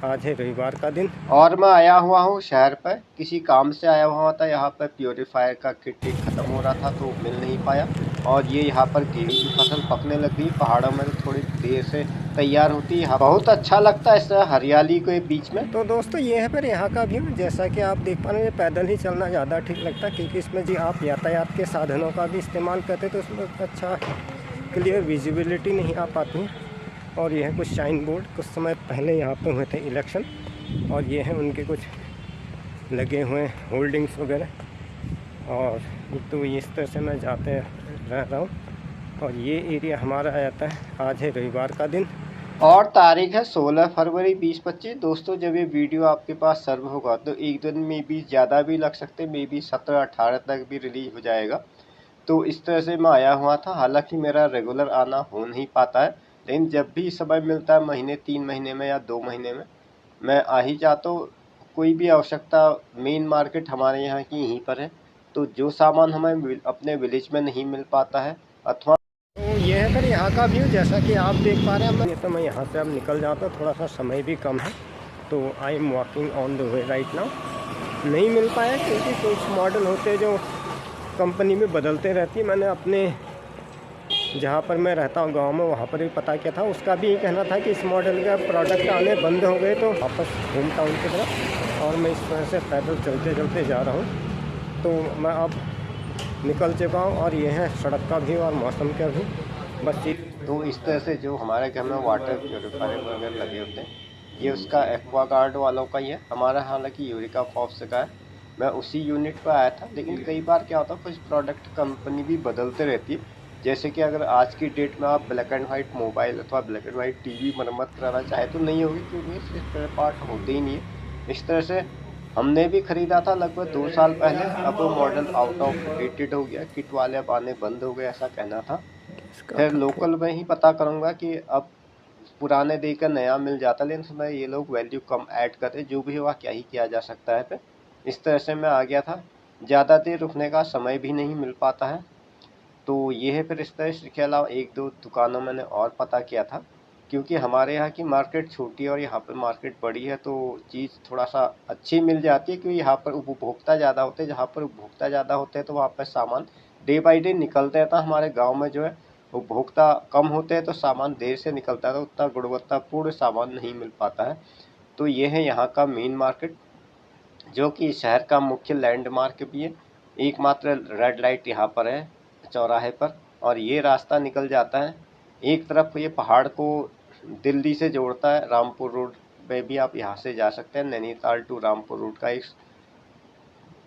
आज है रविवार का दिन और मैं आया हुआ हूँ शहर पर, किसी काम से आया हुआ था। यहाँ पर प्योरीफायर का किट ख़त्म हो रहा था तो मिल नहीं पाया। और ये यहाँ पर गेहूं की फसल पकने लग गई। पहाड़ों में तो थोड़ी देर से तैयार होती है। बहुत अच्छा लगता है इस हरियाली के बीच में। तो दोस्तों ये है फिर यहाँ का व्यू। जैसा कि आप देख पा रहे हैं, पैदल ही चलना ज़्यादा ठीक लगता है, क्योंकि इसमें जी आप यातायात के साधनों का भी इस्तेमाल करते तो उसमें अच्छा क्लियर विजिबिलिटी नहीं आ पाती। और ये है कुछ साइन बोर्ड, कुछ समय पहले यहाँ पे हुए थे इलेक्शन, और ये हैं उनके कुछ लगे हुए होल्डिंग्स वगैरह। और तो इस तरह से मैं जाते रह रहा हूँ। और ये एरिया हमारा आ जाता है। आज है रविवार का दिन और तारीख है 16 फरवरी 2025। दोस्तों जब ये वीडियो आपके पास सर्व होगा तो एक दिन में भी ज़्यादा भी लग सकते, मे बी 17-18 तक भी रिलीज हो जाएगा। तो इस तरह से मैं आया हुआ था। हालांकि मेरा रेगुलर आना हो नहीं पाता है, लेकिन जब भी समय मिलता है, महीने 3 महीने में या 2 महीने में, मैं आ ही जाता हूँ। कोई भी आवश्यकता, मेन मार्केट हमारे यहाँ की यहीं पर है। तो जो सामान हमें अपने विलेज में नहीं मिल पाता है अथवा तो ये है फिर यहाँ का व्यू। जैसा कि आप देख पा रहे हैं, ये तो मैं यहाँ से अब निकल जाता हूँ, थोड़ा सा समय भी कम है। तो I am walking on the way right now. नहीं मिल पाया क्योंकि कुछ मॉडल होते हैं जो कंपनी में बदलते रहती है। मैंने अपने जहाँ पर मैं रहता हूँ गांव में, वहाँ पर भी पता किया था। उसका भी ये कहना था कि इस मॉडल का प्रोडक्ट आने बंद हो गए, तो वापस होम टाउन की तरफ। और मैं इस तरह से पैदल चलते चलते जा रहा हूँ। तो मैं अब निकल चुका हूँ, और ये है सड़क का भी और मौसम का भी। बस ये तो इस तरह से जो हमारे घर में वाटर प्योरीफायर वगैरह लगे होते हैं, ये उसका एक्वागार्ड वालों का ही है। हमारा हालांकि यूरिका फॉक्स का है। मैं उसी यूनिट पर आया था, लेकिन कई बार क्या होता है, कुछ प्रोडक्ट कंपनी भी बदलते रहती है। जैसे कि अगर आज की डेट में आप ब्लैक एंड वाइट मोबाइल अथवा ब्लैक एंड वाइट टीवी मरम्मत कराना चाहे तो नहीं होगी, क्योंकि इसके स्पेयर पार्ट होते ही नहीं है। इस तरह से हमने भी खरीदा था लगभग 2 साल पहले। अब वो मॉडल आउट ऑफ डेटेड हो गया, किट वाले अब आने बंद हो गए, ऐसा कहना था। इसका खैर था लोकल में ही पता करूंगा कि अब पुराने देकर नया मिल जाता, लेकिन उसमें ये लोग वैल्यू कम ऐड करते। जो भी हुआ, क्या ही किया जा सकता है। पे इस तरह से मैं आ गया था। ज़्यादा देर रुकने का समय भी नहीं मिल पाता है। तो ये है फिर इस तरह। इसके अलावा एक दो दुकानों मैंने और पता किया था, क्योंकि हमारे यहाँ की मार्केट छोटी है और यहाँ पर मार्केट बड़ी है, तो चीज़ थोड़ा सा अच्छी मिल जाती है। क्योंकि यहाँ पर उपभोक्ता ज़्यादा होते हैं। जहाँ पर उपभोक्ता ज़्यादा होते हैं तो वहाँ पर सामान डे बाई डे निकलते रहता है। हमारे गाँव में जो है उपभोक्ता कम होते हैं तो सामान देर से निकलता है, तो उतना गुणवत्तापूर्ण सामान नहीं मिल पाता है। तो ये है यहाँ का मेन मार्केट, जो कि शहर का मुख्य लैंडमार्क भी है। एकमात्र रेड लाइट यहाँ पर है चौराहे पर, और ये रास्ता निकल जाता है। एक तरफ ये पहाड़ को दिल्ली से जोड़ता है, रामपुर रोड पे भी आप यहाँ से जा सकते हैं। नैनीताल टू रामपुर रोड का एक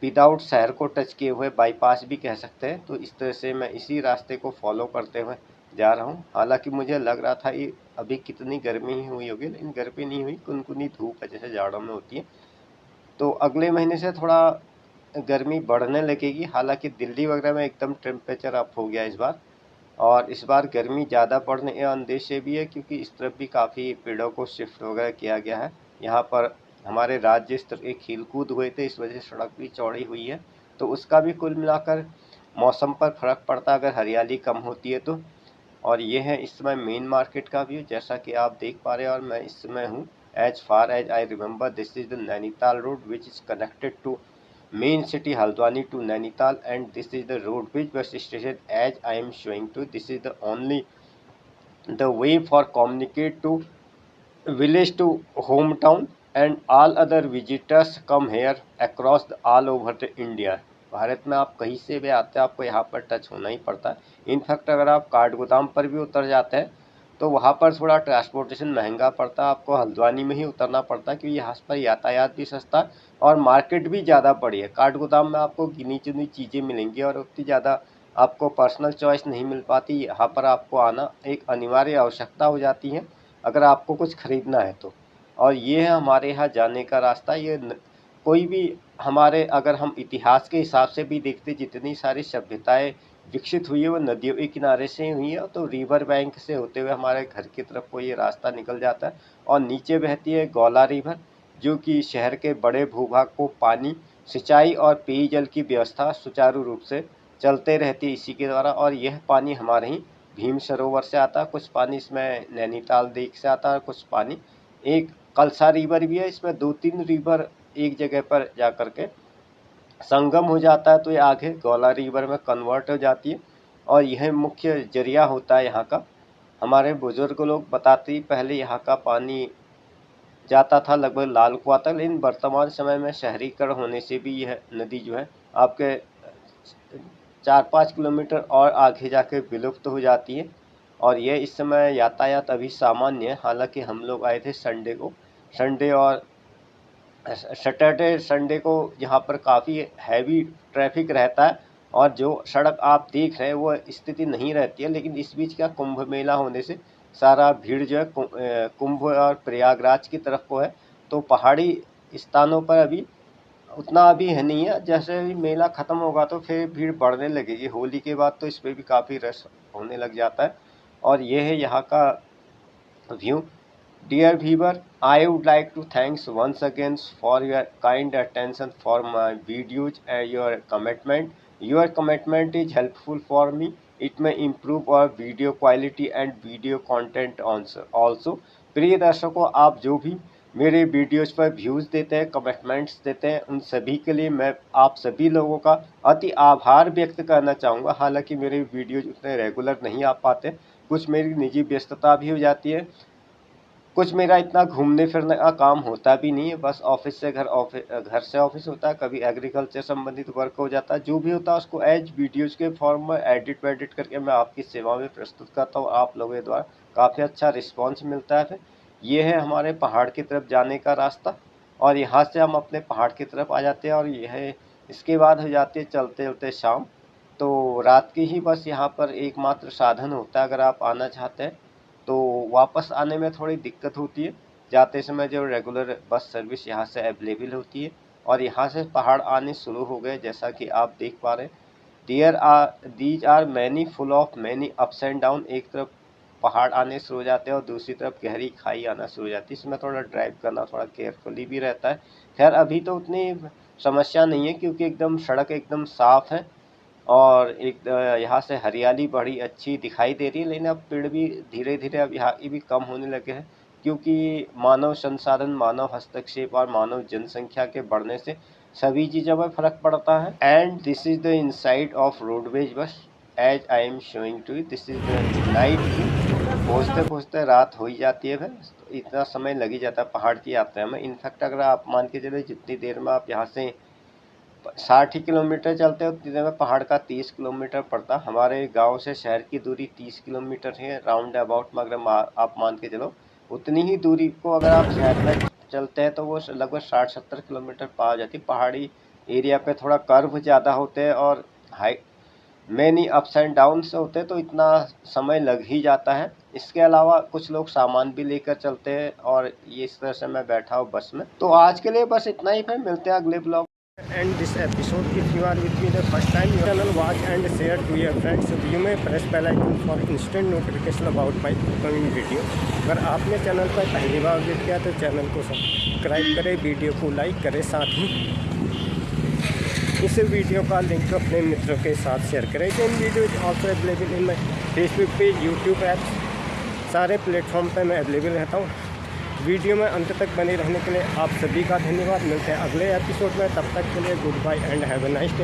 विदाउट शहर को टच किए हुए बाईपास भी कह सकते हैं। तो इस तरह से मैं इसी रास्ते को फॉलो करते हुए जा रहा हूँ। हालांकि मुझे लग रहा था ये अभी कितनी गर्मी ही हुई होगी, लेकिन गर्मी नहीं हुई, कुनकुनी धूप है जैसे जाड़ों में होती है। तो अगले महीने से थोड़ा गर्मी बढ़ने लगेगी। हालांकि दिल्ली वगैरह में एकदम टेम्परेचर अप हो गया इस बार। और इस बार गर्मी ज़्यादा बढ़ने का अंदेशे भी है, क्योंकि इस तरफ भी काफ़ी पेड़ों को शिफ्ट वगैरह किया गया है। यहाँ पर हमारे राज्य स्तर के खेलकूद हुए थे, इस वजह से सड़क भी चौड़ी हुई है। तो उसका भी कुल मिलाकर मौसम पर फर्क पड़ता है अगर हरियाली कम होती है तो। और ये है इस समय मेन मार्केट का व्यू, जैसा कि आप देख पा रहे हैं। और मैं इस समय हूँ, as far as I remember, this is the Nainital road which is connected to main city Haldwani to Nainital, and this is the road which bus station as I am showing to. This is the only the way for communicate to village to hometown, and all other visitors come here across the all over the India. Bharat में आप कहीं से भी आते हैं, आपको यहाँ पर टच होना ही पड़ता है। इनफैक्ट अगर आप काठगोदाम पर भी उतर जाते हैं तो वहाँ पर थोड़ा ट्रांसपोर्टेशन महंगा पड़ता है, आपको हल्द्वानी में ही उतरना पड़ता है, क्योंकि यहाँ पर यातायात भी सस्ता है और मार्केट भी ज़्यादा बड़ी है। काठगोदाम में आपको गिनी चुनी चीज़ें मिलेंगी और उतनी ज़्यादा आपको पर्सनल चॉइस नहीं मिल पाती। यहाँ पर आपको आना एक अनिवार्य आवश्यकता हो जाती है अगर आपको कुछ खरीदना है तो। और ये है हमारे यहाँ जाने का रास्ता। ये कोई भी हमारे, अगर हम इतिहास के हिसाब से भी देखते, जितनी सारी सभ्यताएं विकसित हुई है वो नदियों के किनारे से हुई है। तो रिवर बैंक से होते हुए हमारे घर की तरफ को ये रास्ता निकल जाता है, और नीचे बहती है गौला रिवर, जो कि शहर के बड़े भूभाग को पानी, सिंचाई और पेयजल की व्यवस्था सुचारू रूप से चलते रहती है इसी के द्वारा। और यह पानी हमारे ही भीम सरोवर से आता है, कुछ पानी इसमें नैनीताल लेक से आता है, कुछ पानी एक कलसा रिवर भी है, इसमें 2-3 रिवर एक जगह पर जा कर के संगम हो जाता है, तो ये आगे गौला रिवर में कन्वर्ट हो जाती है और यह मुख्य जरिया होता है यहाँ का। हमारे बुजुर्ग लोग बताते ही पहले यहाँ का पानी जाता था लगभग लाल कुआं तक, लेकिन वर्तमान समय में शहरीकरण होने से भी यह नदी जो है आपके 4-5 किलोमीटर और आगे जाके विलुप्त हो जाती है और यह इस समय यातायात अभी सामान्य है। हालांकि हम लोग आए थे संडे और सैटरडे संडे को यहाँ पर काफ़ी हैवी ट्रैफिक रहता है और जो सड़क आप देख रहे हैं वो स्थिति नहीं रहती है, लेकिन इस बीच का कुंभ मेला होने से सारा भीड़ जो है कुंभ और प्रयागराज की तरफ को है, तो पहाड़ी स्थानों पर अभी उतना अभी है नहीं है। जैसे ही मेला ख़त्म होगा तो फिर भीड़ बढ़ने लगेगी। होली के बाद तो इस पर भी काफ़ी रश होने लग जाता है और ये है यहाँ का view. Dear viewer, I would like to thanks once again for your kind attention for my videos and your commitment. Your commitment is helpful for me. It may improve our video quality and video content also. प्रिय दर्शकों, आप जो भी मेरे videos पर views देते हैं, comments देते हैं, उन सभी के लिए मैं आप सभी लोगों का अति आभार व्यक्त करना चाहूँगा। हालांकि मेरे वीडियोज उतने रेगुलर नहीं आ पाते, कुछ मेरी निजी व्यस्तता भी हो जाती है, कुछ मेरा इतना घूमने फिरने का काम होता भी नहीं है, बस ऑफिस से घर से ऑफिस होता है, कभी एग्रीकल्चर संबंधित वर्क हो जाता है, जो भी होता है उसको एज वीडियोज़ के फॉर्म में एडिट करके मैं आपकी सेवा में प्रस्तुत करता हूँ। आप लोगों के द्वारा काफ़ी अच्छा रिस्पॉन्स मिलता है। फिर ये है हमारे पहाड़ की तरफ जाने का रास्ता और यहाँ से हम अपने पहाड़ की तरफ आ जाते हैं और यह इसके बाद हो जाती है चलते चलते शाम। तो रात की ही बस यहाँ पर एकमात्र साधन होता है अगर आप आना चाहते हैं, तो वापस आने में थोड़ी दिक्कत होती है। जाते समय जो रेगुलर बस सर्विस यहाँ से अवेलेबल होती है और यहाँ से पहाड़ आने शुरू हो गए, जैसा कि आप देख पा रहे हैं। These are many full of many ups and down. एक तरफ पहाड़ आने शुरू हो जाते हैं और दूसरी तरफ गहरी खाई आना शुरू हो जाती है। इसमें थोड़ा ड्राइव करना थोड़ा केयरफुली भी रहता है। खैर अभी तो उतनी समस्या नहीं है क्योंकि एकदम सड़क एकदम साफ़ है और एक यहाँ से हरियाली बड़ी अच्छी दिखाई दे रही है। लेकिन अब पेड़ भी धीरे धीरे अब यहाँ की भी कम होने लगे हैं क्योंकि मानव संसाधन, मानव हस्तक्षेप और मानव जनसंख्या के बढ़ने से सभी चीज़ों में फ़र्क पड़ता है। And this is the inside of roadways bus as I am showing to you. This is the night view. पहुँचते पहुँचते रात हो ही जाती है, तो इतना समय लग ही जाता है पहाड़ की यात्रा में। इनफैक्ट अगर आप मान के चले जितनी देर में आप यहाँ से 60 किलोमीटर चलते हो उतनी देर में पहाड़ का 30 किलोमीटर पड़ता। हमारे गांव से शहर की दूरी 30 किलोमीटर है राउंड अबाउट, मगर आप मान के चलो उतनी ही दूरी को अगर आप शहर में चलते हैं तो वो लगभग 60-70 किलोमीटर पार हो जाती। पहाड़ी एरिया पे थोड़ा कर्व ज़्यादा होते हैं और मैनी अप्स एंड डाउन्स होते हैं, तो इतना समय लग ही जाता है। इसके अलावा कुछ लोग सामान भी लेकर चलते हैं और ये इस तरह से मैं बैठा हूँ बस में। तो आज के लिए बस इतना ही है, मिलते हैं अगले blog. And this episode, if you are with me the first time, your channel, watch and share to your friends. You may press bell icon for instant notification about my upcoming video. अगर आपने channel पर पहली बार visit किया तो channel को subscribe करें, video को like करें, साथ ही इस वीडियो का लिंक अपने मित्रों के साथ शेयर करें। इन video is also available in my Facebook page, YouTube app, सारे प्लेटफॉर्म पर मैं अवेलेबल रहता हूँ। वीडियो में अंत तक बने रहने के लिए आप सभी का धन्यवाद। मिलते हैं अगले एपिसोड में, तब तक के लिए goodbye and have a nice day.